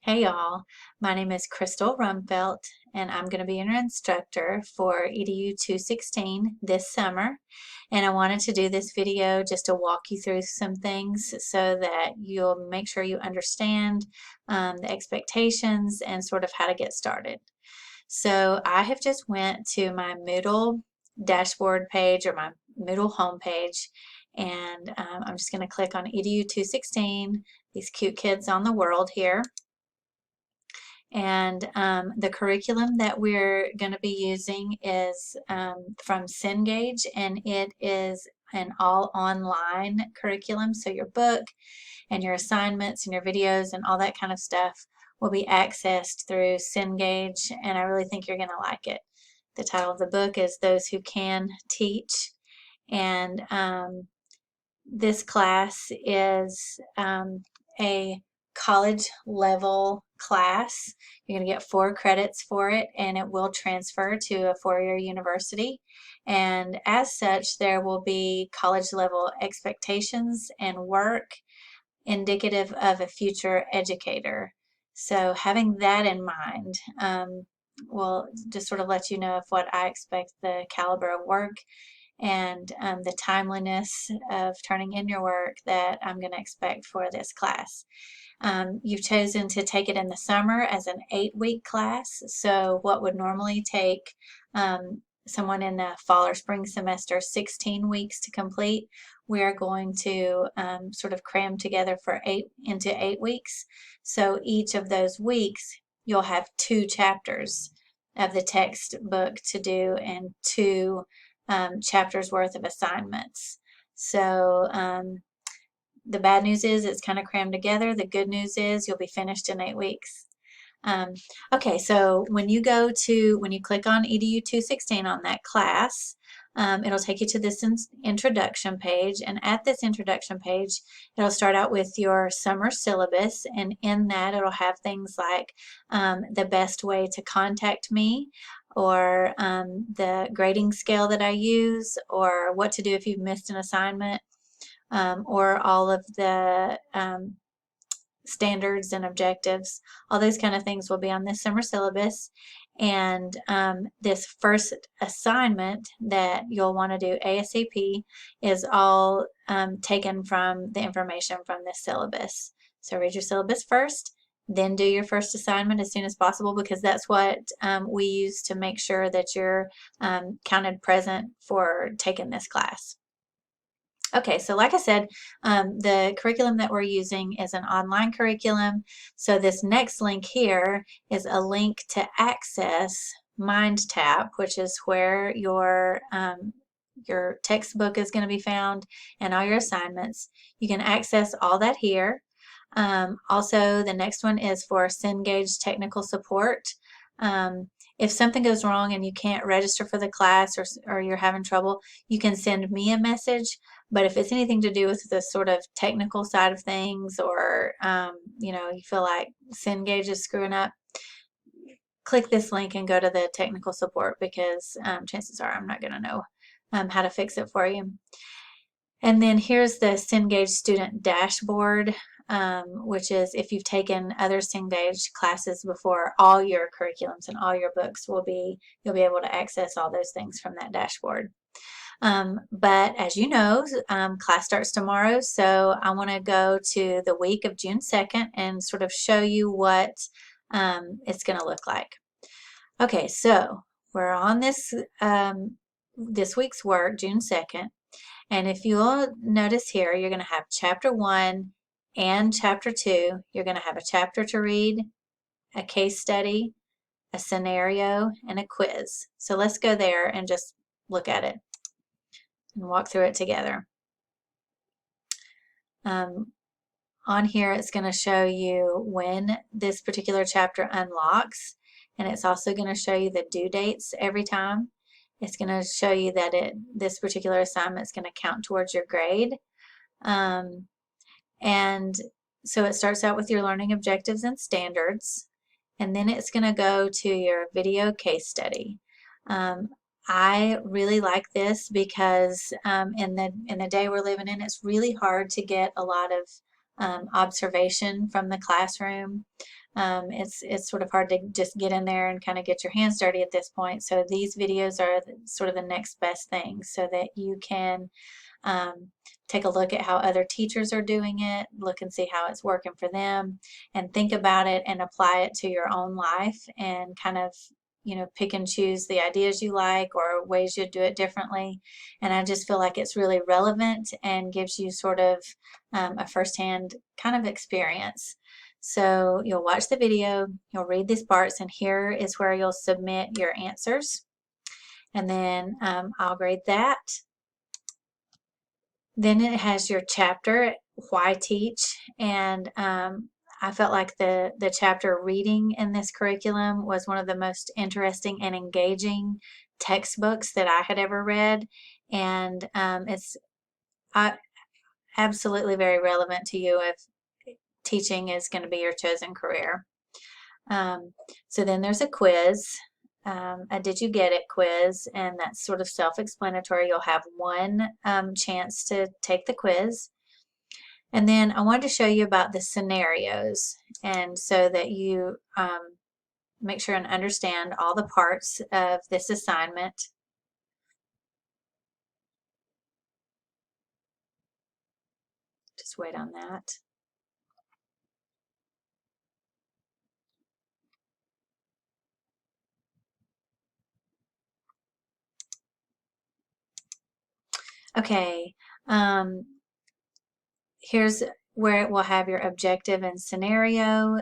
Hey y'all, my name is Crystal Rumfelt and I'm going to be your instructor for EDU 216 this summer. And I wanted to do this video just to walk you through some things so that you'll make sure you understand the expectations and sort of how to get started. So I have just went to my Moodle dashboard page or my Moodle homepage, and I'm just going to click on EDU 216, these cute kids on the world here. And the curriculum that we're going to be using is from Cengage, and it is an all online curriculum. So your book and your assignments and your videos and all that kind of stuff will be accessed through Cengage, and I really think you're going to like it. The title of the book is Those Who Can Teach, and this class is a college level class. You're going to get 4 credits for it, and it will transfer to a 4-year university. And as such, there will be college level expectations and work indicative of a future educator. So having that in mind will just sort of let you know of what I expect the caliber of work and the timeliness of turning in your work that I'm going to expect for this class. You've chosen to take it in the summer as an 8-week class, so what would normally take someone in the fall or spring semester 16 weeks to complete, we are going to sort of cram together for 8 weeks. So each of those weeks you'll have 2 chapters of the textbook to do and 2 chapters worth of assignments. So the bad news is it's kind of crammed together. The good news is you'll be finished in 8 weeks. Okay, so when you click on EDU 216 on that class, it'll take you to this introduction page, and at this introduction page, it'll start out with your summer syllabus, and in that it'll have things like the best way to contact me, or the grading scale that I use, or what to do if you've missed an assignment, or all of the standards and objectives. All those kind of things will be on this summer syllabus. And this first assignment that you'll want to do ASAP is all taken from the information from this syllabus. So read your syllabus first, then do your first assignment as soon as possible, because that's what we use to make sure that you're counted present for taking this class. Okay, so like I said, the curriculum that we're using is an online curriculum. So this next link here is a link to access MindTap, which is where your textbook is going to be found and all your assignments. You can access all that here. Also, the next one is for Cengage technical support. If something goes wrong and you can't register for the class, or you're having trouble, you can send me a message. But if it's anything to do with the sort of technical side of things, or you feel like Cengage is screwing up, click this link and go to the technical support, because chances are I'm not going to know how to fix it for you. And then here's the Cengage student dashboard, which is, if you've taken other Cengage classes before, all your curriculums and all your books you'll be able to access all those things from that dashboard. But as you know, class starts tomorrow, so I want to go to the week of June 2nd and sort of show you what it's going to look like. Okay, so we're on this week's work, June 2nd, and if you'll notice here, you're going to have chapter 1 and chapter 2. You're going to have a chapter to read, a case study, a scenario, and a quiz. So let's go there and just look at it and walk through it together. On here, it's going to show you when this particular chapter unlocks, and it's also going to show you the due dates every time. It's going to show you that this particular assignment is going to count towards your grade. And so it starts out with your learning objectives and standards, and then it's going to go to your video case study. I really like this because in the day we're living in, it's really hard to get a lot of observation from the classroom. It's sort of hard to just get in there and kind of get your hands dirty at this point. So these videos are sort of the next best thing, so that you can take a look at how other teachers are doing it, look and see how it's working for them, and think about it and apply it to your own life, and kind of, you know, pick and choose the ideas you like or ways you do it differently. And I just feel like it's really relevant and gives you sort of a firsthand kind of experience. So you'll watch the video, you'll read these parts, and here is where you'll submit your answers. And then I'll grade that. Then it has your chapter, why teach, and I felt like the chapter reading in this curriculum was one of the most interesting and engaging textbooks that I had ever read, and it's absolutely very relevant to you if teaching is going to be your chosen career. So then there's a quiz, a Did You Get It quiz, and that's sort of self-explanatory. You'll have one chance to take the quiz. And then I wanted to show you about the scenarios, and so that you make sure and understand all the parts of this assignment. Just wait on that. Okay, here's where it will have your objective and scenario.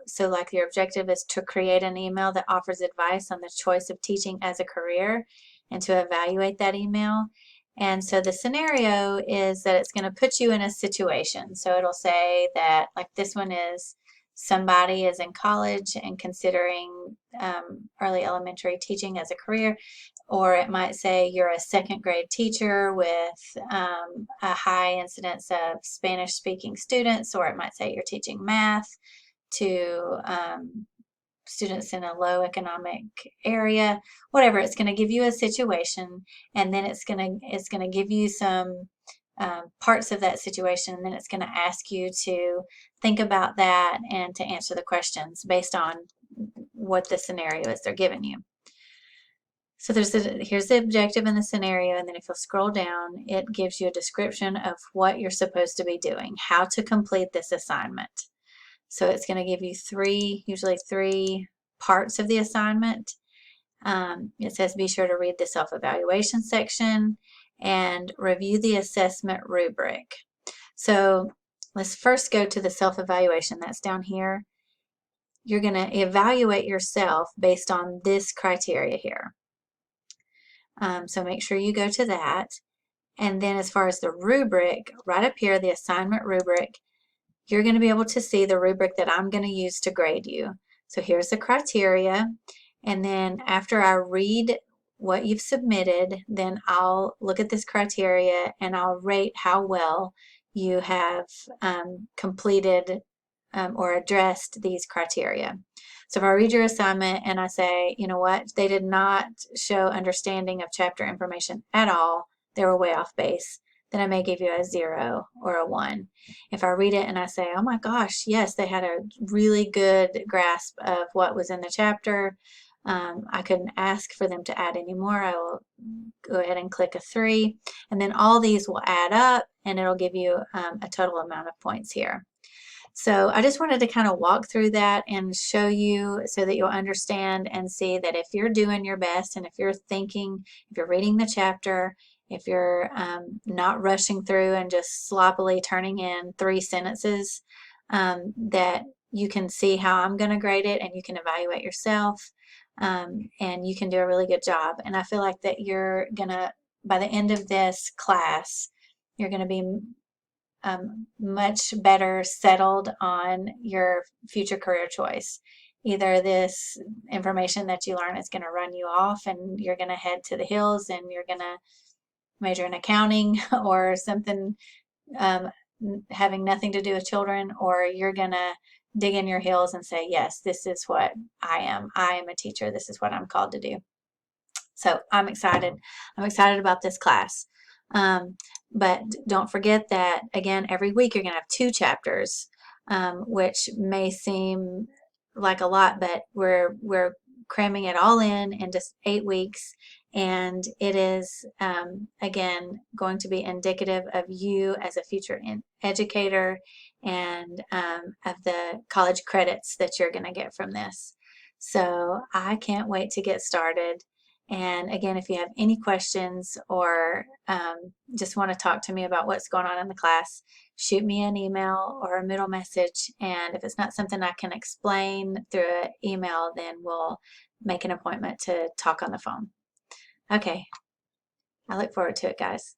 So like your objective is to create an email that offers advice on the choice of teaching as a career and to evaluate that email. And so the scenario is that it's going to put you in a situation. So it'll say that, like this one is, somebody is in college and considering early elementary teaching as a career. Or it might say you're a second grade teacher with a high incidence of Spanish speaking students, or it might say you're teaching math to students in a low economic area. Whatever, it's going to give you a situation, and then it's going to give you some parts of that situation, and then it's going to ask you to think about that and to answer the questions based on what the scenario is they're giving you. So here's the objective and the scenario, and then if you'll scroll down, it gives you a description of what you're supposed to be doing, how to complete this assignment. So it's going to give you usually three parts of the assignment. It says be sure to read the self-evaluation section and review the assessment rubric. So let's first go to the self-evaluation. That's down here. You're going to evaluate yourself based on this criteria here. So make sure you go to that. And then as far as the rubric, right up here, the assignment rubric, you're going to be able to see the rubric that I'm going to use to grade you. So here's the criteria. And then after I read what you've submitted, then I'll look at this criteria and I'll rate how well you have completed or addressed these criteria. So if I read your assignment and I say, you know what, they did not show understanding of chapter information at all, they were way off base, then I may give you a 0 or a 1. If I read it and I say, oh my gosh, yes, they had a really good grasp of what was in the chapter, I couldn't ask for them to add any more, I will go ahead and click a 3, and then all these will add up and it'll give you a total amount of points here. So I just wanted to kind of walk through that and show you so that you'll understand and see that if you're doing your best and if you're thinking, if you're reading the chapter, if you're not rushing through and just sloppily turning in 3 sentences, that you can see how I'm going to grade it and you can evaluate yourself, and you can do a really good job. And I feel like that you're going to, by the end of this class, you're going to be much better settled on your future career choice. Either this information that you learn is going to run you off and you're going to head to the hills and you're going to major in accounting or something having nothing to do with children, or you're going to dig in your heels and say, yes, this is what I am. I am a teacher. This is what I'm called to do. So I'm excited. I'm excited about this class. But don't forget that, again, every week you're going to have 2 chapters, which may seem like a lot, but we're cramming it all in just 8 weeks. And it is, again, going to be indicative of you as a future educator and of the college credits that you're going to get from this. So I can't wait to get started. And again, if you have any questions or just want to talk to me about what's going on in the class, shoot me an email or a middle message. And if it's not something I can explain through an email, then we'll make an appointment to talk on the phone. Okay, I look forward to it, guys.